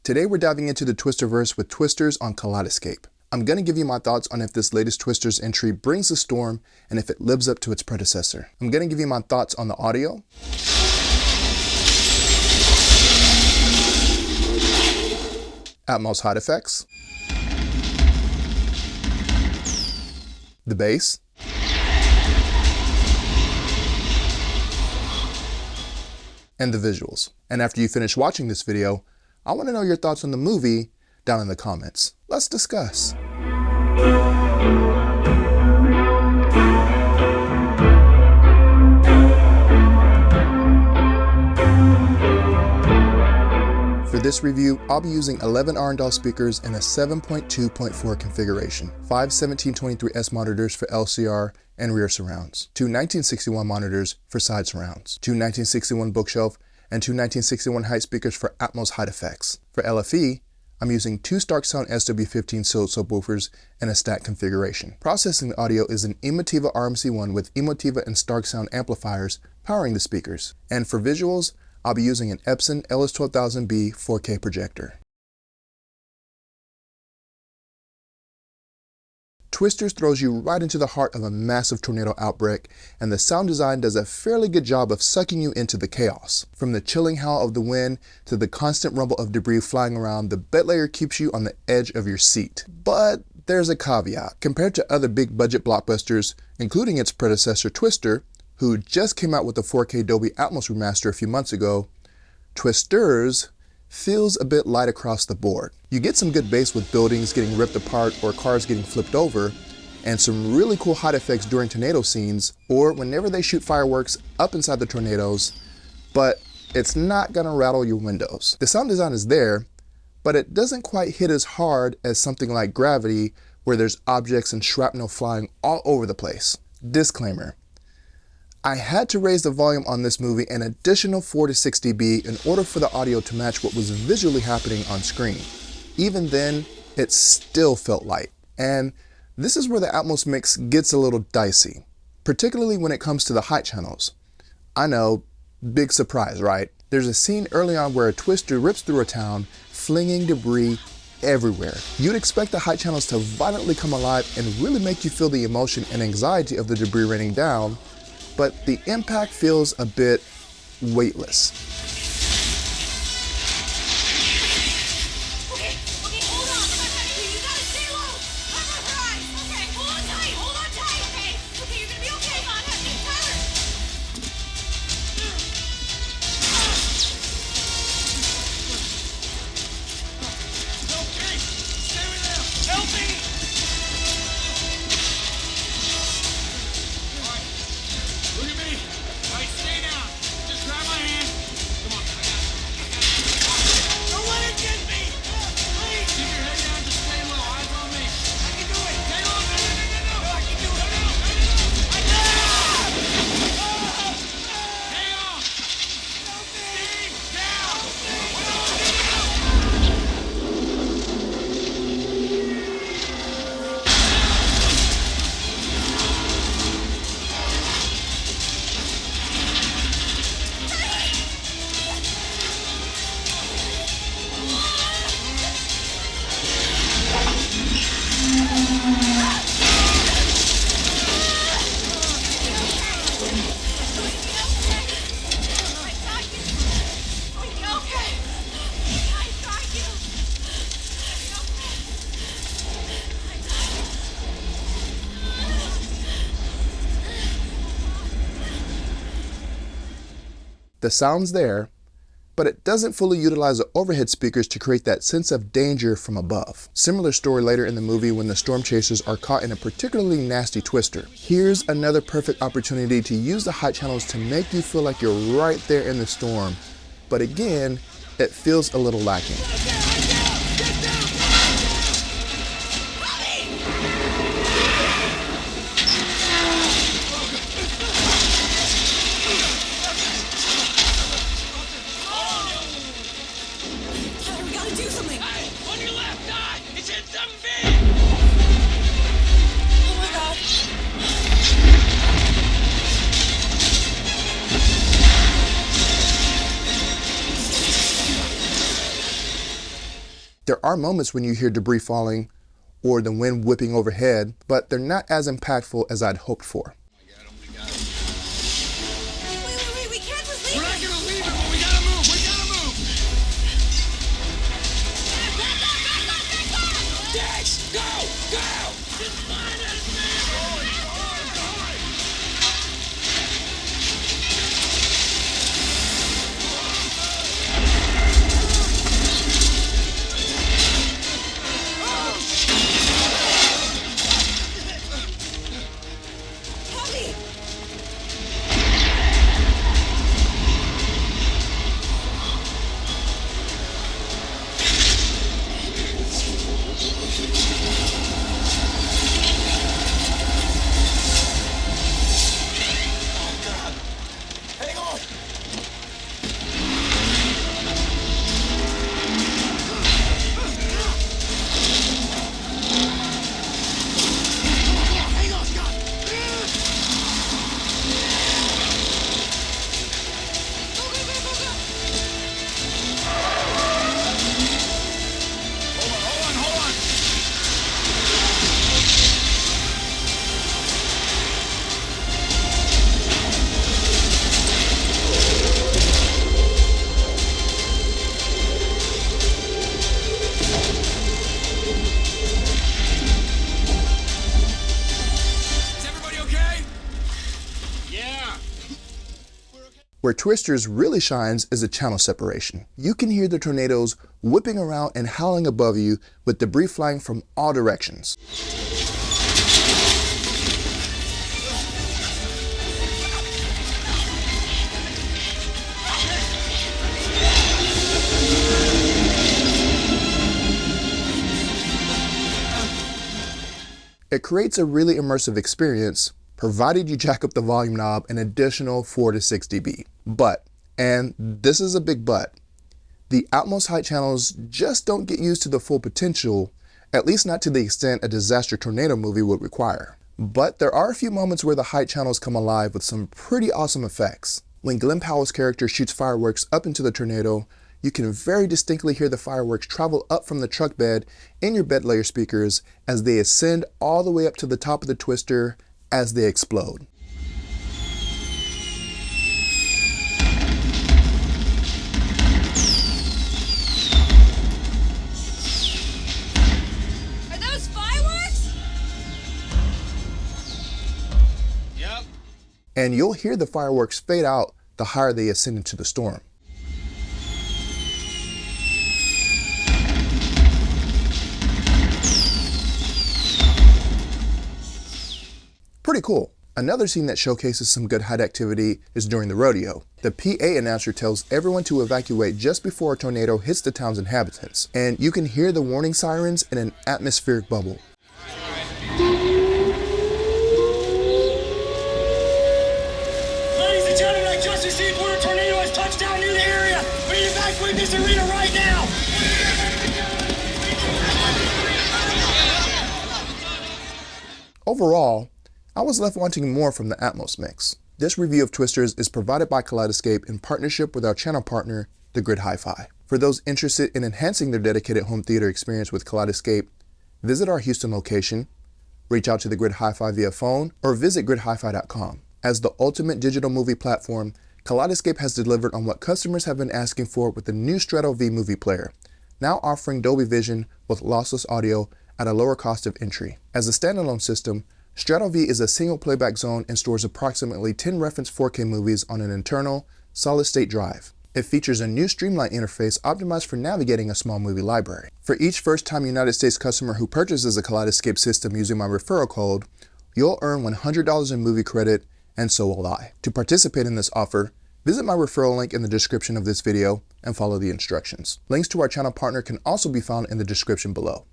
Today we're diving into the Twisterverse with Twisters on Kaleidescape. I'm going to give you my thoughts on if this latest Twisters entry brings the storm and if it lives up to its predecessor. I'm going to give you my thoughts on the audio, atmos hide effects, the bass, and the visuals. And after you finish watching this video, I want to know your thoughts on the movie down in the comments. Let's discuss. For this review, I'll be using 11 Arendal speakers in a 7.2.4 configuration, 5 1723S monitors for LCR and rear surrounds, 2 1961 monitors for side surrounds, 2 1961 bookshelf, and 2 1961 height speakers for atmos hide effects. For LFE, I'm using 2 Starke Sound SW15 subwoofers in a stack configuration. Processing the audio is an Emotiva RMC1 with Emotiva and Starke Sound amplifiers powering the speakers. And for visuals, I'll be using an EPSON LS12000B 4K projector. Twisters throws you right into the heart of a massive tornado outbreak, and the sound design does a fairly good job of sucking you into the chaos. From the chilling howl of the wind to the constant rumble of debris flying around, the bed layer keeps you on the edge of your seat. But there's a caveat. Compared to other big budget blockbusters, including its predecessor Twister, who just came out with the 4K Dolby Atmos remaster a few months ago, Twisters feels a bit light across the board. You get some good bass with buildings getting ripped apart or cars getting flipped over, and some really cool hide effects during tornado scenes or whenever they shoot fireworks up inside the tornadoes, but it's not gonna rattle your windows. The sound design is there, but it doesn't quite hit as hard as something like Gravity, where there's objects and shrapnel flying all over the place. Disclaimer: I had to raise the volume on this movie an additional 4 to 6 dB in order for the audio to match what was visually happening on screen. Even then, it still felt light. And this is where the Atmos mix gets a little dicey, particularly when it comes to the high channels. I know, big surprise, right? There's a scene early on where a twister rips through a town, flinging debris everywhere. You'd expect the high channels to violently come alive and really make you feel the emotion and anxiety of the debris raining down, but the impact feels a bit weightless. Okay, hold on. You gotta stay low. Cover her eyes. Okay, hold on tight. Okay, you're gonna be okay, Mom. Tyler. Okay, stay with them. Help me. Look at me. All right, stay down. Just grab my hand. Come on, I got it. Don't let it get me. Please. Keep your head down. Just stay low. Eyes on me. I can do it. Stay low. No. I can do it. No. I can do it. Hang on. Stay down. The sound's there, but it doesn't fully utilize the overhead speakers to create that sense of danger from above. Similar story later in the movie when the storm chasers are caught in a particularly nasty twister. Here's another perfect opportunity to use the high channels to make you feel like you're right there in the storm, but again, it feels a little lacking. There are moments when you hear debris falling or the wind whipping overhead, but they're not as impactful as I'd hoped for. Wait, we can't just leave it! We're not gonna leave it, but we gotta move! We gotta move! Back up! Dex! Go! Go! Just find us, man! Going! Help me! Hang on! Hang on, Scott! Hold on! Is everybody okay? Yeah. Where Twisters really shines is the channel separation. You can hear the tornadoes whipping around and howling above you with debris flying from all directions. It creates a really immersive experience, provided you jack up the volume knob an additional 4 to 6 dB. But, and this is a big but, the Atmos height channels just don't get used to the full potential, at least not to the extent a disaster tornado movie would require. But there are a few moments where the height channels come alive with some pretty awesome effects. When Glenn Powell's character shoots fireworks up into the tornado, you can very distinctly hear the fireworks travel up from the truck bed in your bed layer speakers as they ascend all the way up to the top of the Twister as they explode. Are those fireworks? Yep. And you'll hear the fireworks fade out the higher they ascend into the storm. Pretty cool. Another scene that showcases some good height activity is during the rodeo. The PA announcer tells everyone to evacuate just before a tornado hits the town's inhabitants, and you can hear the warning sirens in an atmospheric bubble. Ladies and gentlemen, I just received word a tornado has touched down near the area. We need to evacuate this arena right now. Overall, I was left wanting more from the Atmos mix. This review of Twisters is provided by Kaleidescape in partnership with our channel partner, The Grid Hi-Fi. For those interested in enhancing their dedicated home theater experience with Kaleidescape, visit our Houston location, reach out to The Grid Hi-Fi via phone, or visit gridhifi.com. As the ultimate digital movie platform, Kaleidescape has delivered on what customers have been asking for with the new Strato V movie player, now offering Dolby Vision with lossless audio at a lower cost of entry. As a standalone system, Strato V is a single playback zone and stores approximately 10 reference 4K movies on an internal, solid-state drive. It features a new streamlined interface optimized for navigating a small movie library. For each first-time United States customer who purchases a Kaleidescape system using my referral code, you'll earn $100 in movie credit, and so will I. To participate in this offer, visit my referral link in the description of this video and follow the instructions. Links to our channel partner can also be found in the description below.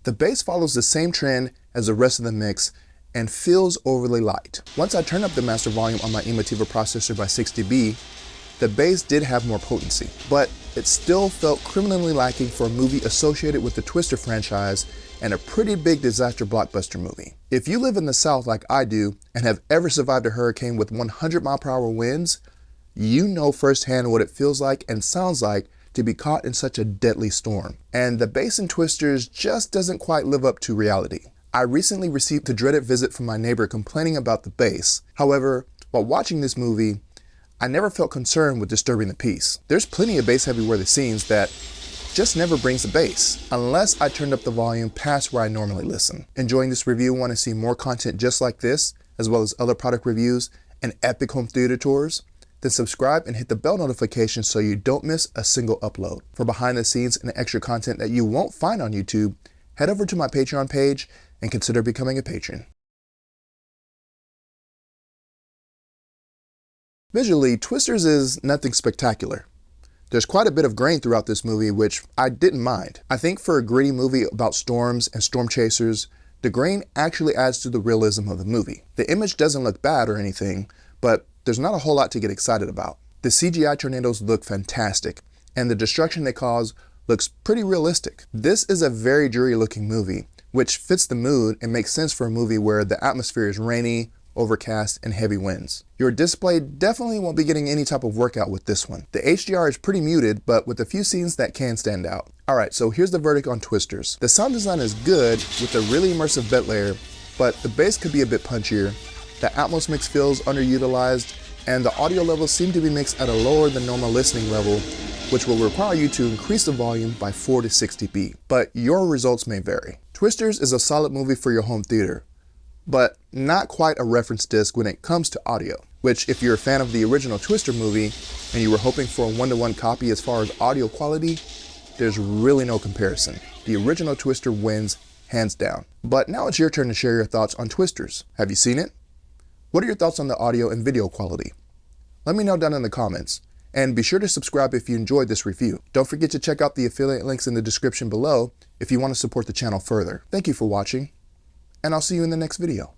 The bass follows the same trend as the rest of the mix and feels overly light. Once I turned up the master volume on my Emotiva processor by 6 dB, the bass did have more potency, but it still felt criminally lacking for a movie associated with the Twister franchise and a pretty big disaster blockbuster movie. If you live in the South like I do and have ever survived a hurricane with 100 mile per hour winds, you know firsthand what it feels like and sounds like to be caught in such a deadly storm. And the bass in Twisters just doesn't quite live up to reality. I recently received a dreaded visit from my neighbor complaining about the bass. However, while watching this movie, I never felt concerned with disturbing the peace. There's plenty of bass heavy worthy scenes that just never brings the bass, unless I turned up the volume past where I normally listen. Enjoying this review, want to see more content just like this, as well as other product reviews and epic home theater tours? Then subscribe and hit the bell notification so you don't miss a single upload. For behind the scenes and extra content that you won't find on YouTube, head over to my Patreon page and consider becoming a patron. Visually, Twisters is nothing spectacular. There's quite a bit of grain throughout this movie, which I didn't mind. I think for a gritty movie about storms and storm chasers, the grain actually adds to the realism of the movie. The image doesn't look bad or anything, but there's not a whole lot to get excited about. The CGI tornadoes look fantastic, and the destruction they cause looks pretty realistic. This is a very dreary looking movie, which fits the mood and makes sense for a movie where the atmosphere is rainy, overcast, and heavy winds. Your display definitely won't be getting any type of workout with this one. The HDR is pretty muted, but with a few scenes that can stand out. Alright, so here's the verdict on Twisters. The sound design is good with a really immersive bed layer, but the bass could be a bit punchier. The atmos mix feels underutilized, and the audio levels seem to be mixed at a lower than normal listening level, which will require you to increase the volume by 4 to 6 dB, but your results may vary. Twisters is a solid movie for your home theater, but not quite a reference disc when it comes to audio, which if you're a fan of the original Twister movie and you were hoping for a one-to-one copy as far as audio quality, there's really no comparison. The original Twister wins hands down. But now it's your turn to share your thoughts on Twisters. Have you seen it? What are your thoughts on the audio and video quality? Let me know down in the comments. And be sure to subscribe if you enjoyed this review. Don't forget to check out the affiliate links in the description below if you want to support the channel further. Thank you for watching, and I'll see you in the next video.